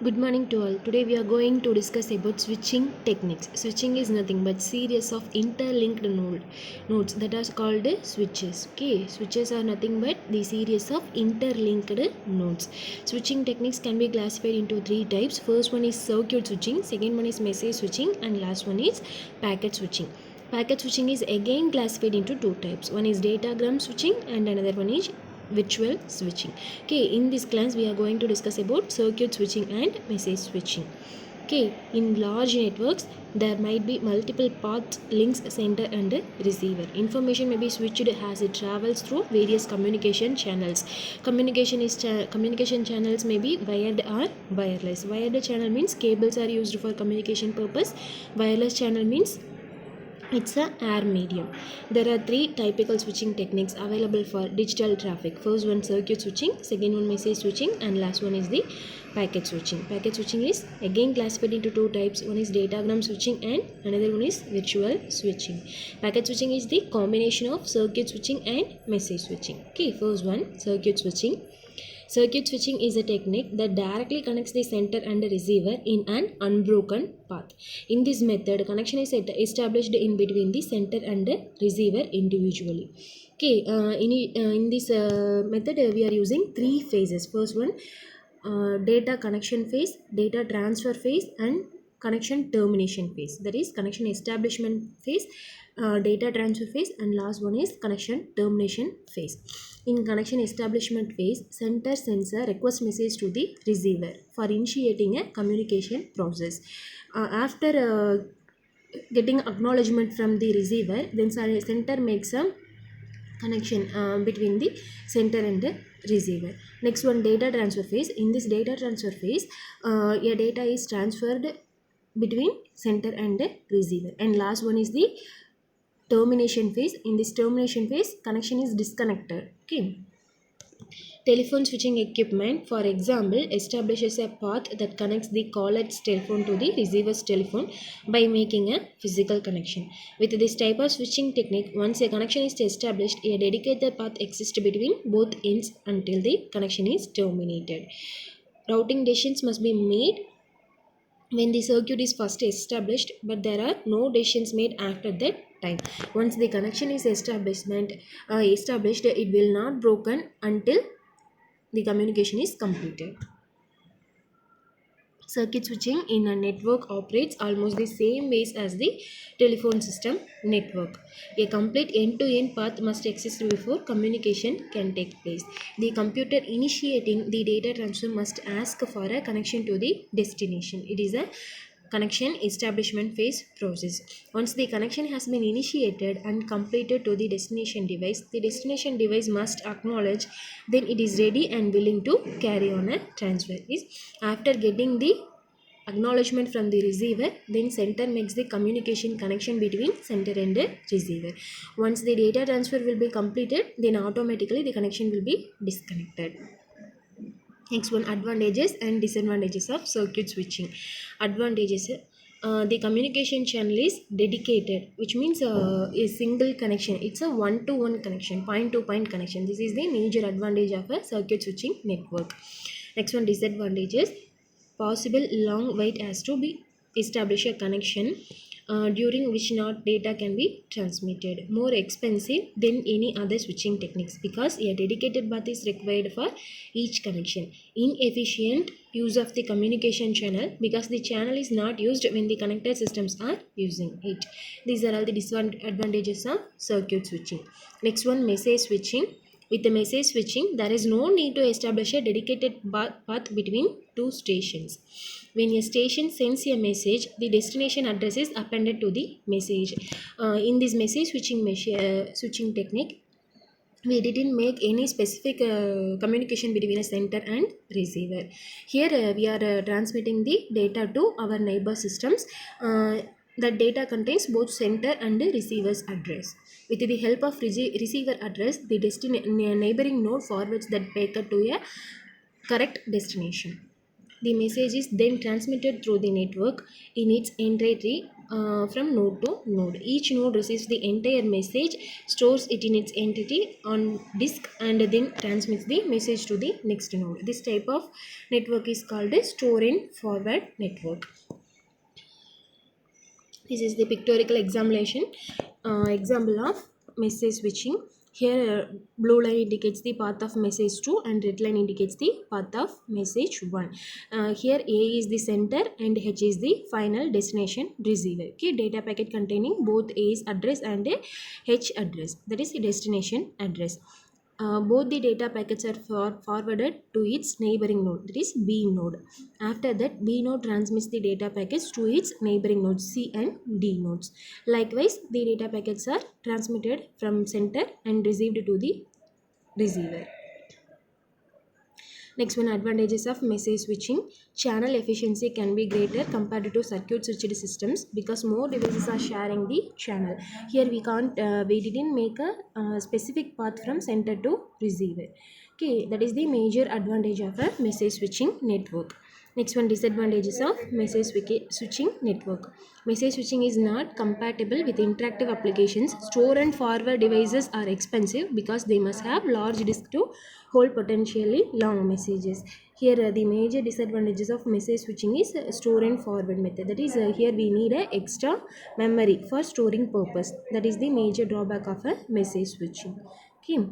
Good morning to all. Today we are going to discuss about switching techniques. Switching is nothing but series of interlinked nodes that are called switches. Okay, switches are nothing but the series of interlinked nodes. Switching techniques can be classified into three types. First one is circuit switching, second one is message switching, and last one is packet switching. Packet switching is again classified into two types. One is datagram switching and another one is virtual switching. Okay, in this class we are going to discuss about circuit switching and message switching. Okay, in large networks there might be multiple paths, links, sender and receiver. Information may be switched as it travels through various communication channels. Communication channels may be wired or wireless. Wired channel means cables are used for communication purpose. Wireless channel means it's a air medium. There are three typical switching techniques available for digital traffic. First one circuit switching, second one message switching, and last one is the packet switching. Packet switching is again classified into two types. One is datagram switching and another one is virtual switching. Packet switching is the combination of circuit switching and message switching. Okay, first one circuit switching. Circuit switching is a technique that directly connects the sender and the receiver in an unbroken path. In this method, connection is established in between the sender and the receiver individually. Okay, in this method, we are using three phases. First one, data connection phase, data transfer phase, and connection termination phase. That is connection establishment phase, data transfer phase, and last one is connection termination phase. In connection establishment phase, sender sends a request message to the receiver for initiating a communication process. After getting acknowledgement from the receiver, then sender makes a connection between the sender and the receiver. Next one, data transfer phase. In this data transfer phase, a data is transferred between sender and the receiver. And last one is the termination phase. In this termination phase, connection is disconnected. Okay. Telephone switching equipment, for example, establishes a path that connects the caller's telephone to the receiver's telephone by making a physical connection. With this type of switching technique, once a connection is established, a dedicated path exists between both ends until the connection is terminated. Routing decisions must be made when the circuit is first established, but there are no decisions made after that time. Once the connection is established, it will not broken until the communication is completed. Circuit switching in a network operates almost the same ways as the telephone system network. A complete end-to-end path must exist before communication can take place. The computer initiating the data transfer must ask for a connection to the destination. It is a connection establishment phase process. Once the connection has been initiated and completed to the destination device must acknowledge, then it is ready and willing to carry on a transfer. After getting the acknowledgement from the receiver, then sender makes the communication connection between sender and the receiver. Once the data transfer will be completed, then automatically the connection will be disconnected. Next one, advantages and disadvantages of circuit switching. Advantages, the communication channel is dedicated, which means a single connection. It's a one-to-one connection, point-to-point connection. This is the major advantage of a circuit switching network. Next one, disadvantages. Possible long wait has to be establish a connection during which not data can be transmitted. More expensive than any other switching techniques because a dedicated path is required for each connection. Inefficient use of the communication channel because the channel is not used when the connected systems are using it. These are all the disadvantages of circuit switching. Next one, message switching. With the message switching, there is no need to establish a dedicated path between two stations. When a station sends a message, the destination address is appended to the message. In this message switching technique, we didn't make any specific communication between a sender and receiver. Here we are transmitting the data to our neighbor systems. That data contains both sender and the receiver's address. With the help of receiver address, the neighboring node forwards that packet to a correct destination. The message is then transmitted through the network in its entirety from node to node. Each node receives the entire message, stores it in its entity on disk, and then transmits the message to the next node. This type of network is called a store and forward network. This is the pictorial example of message switching. Here blue line indicates the path of message 2 and red line indicates the path of message 1. Here A is the sender and H is the final destination receiver. Okay, data packet containing both A's address and a H address, that is the destination address. Both the data packets are forwarded to its neighboring node, that is B node. After that, B node transmits the data packets to its neighboring nodes C and D nodes. Likewise, the data packets are transmitted from center and received to the receiver. Next one, advantages of message switching. Channel efficiency can be greater compared to circuit switched systems because more devices are sharing the channel. Here we didn't make a specific path from center to receiver. Okay, that is the major advantage of a message switching network. Next one, disadvantages of message switching network. Message switching is not compatible with interactive applications. Store and forward devices are expensive because they must have large disk to hold potentially long messages. Here the major disadvantages of message switching is store and forward method. That is here we need a extra memory for storing purpose. That is the major drawback of a message switching. Okay.